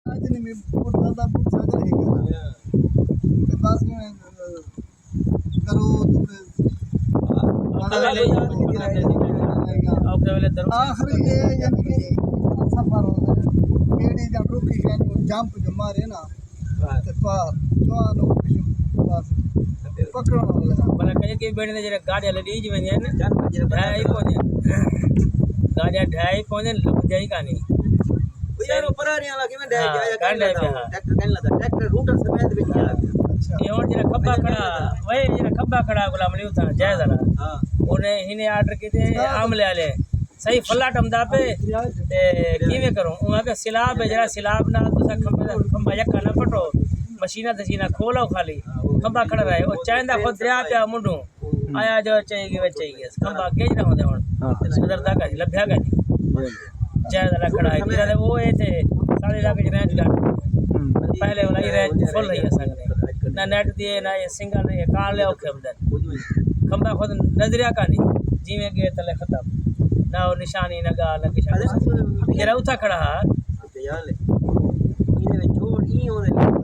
आज नहीं मैं बहुत ज़्यादा बहुत सागर है क्या के पास में करो तो आखिरी ये यानी कि इतना सफर हो गया केड़ी जब रुकी यानी जंप जो मारे ना ते पार जवान हो बस पकड़ना लगा भला कहीं के बेड़े ने जरा गाड़ी लड़ी जी वने न ढाई कोने गाड़ी ढाई कोने लग जाई कानी यार ऊपर आ रही है कि मैं ढाई हाँ, जाया कान ढाई पे, हाँ। ट्रैक्टर कहने लगा ट्रैक्टर रूटर समेत भी किया अच्छा ये और जरा खब्बा खड़ा वही जरा खब्बा खड़ा गुलाम नहीं था जय जरा हां उन्हें हिने ऑर्डर किए आमले वाले सही फल्लाट हमदा पे ते कीवे करूं उहा के सिलाब है जरा सिलाब ना तुसा खंबा यक्का ना पटो मशीना दसीना खोलो खाली खंबा खड़ा रहे ओ चांदा खुद दरिया पे मुंडू आया जो चाहिए खंबा के ना होंदे हुन सुधरदा का लभ्या का जय जरा खड़ा है मेरा वो ए थे सारे लाख रेंज का पहले वाला ही रेंज फुल रही है सगने ना नेट दिए ना ये सिंगल नहीं काल ले ओके हमदन खंबा खुद नजरिया का नहीं जीवे के तले खत्म ना वो निशानी ना गाल ना किसी जरा उठा खड़ा यार ले इने में जोड़ ई होने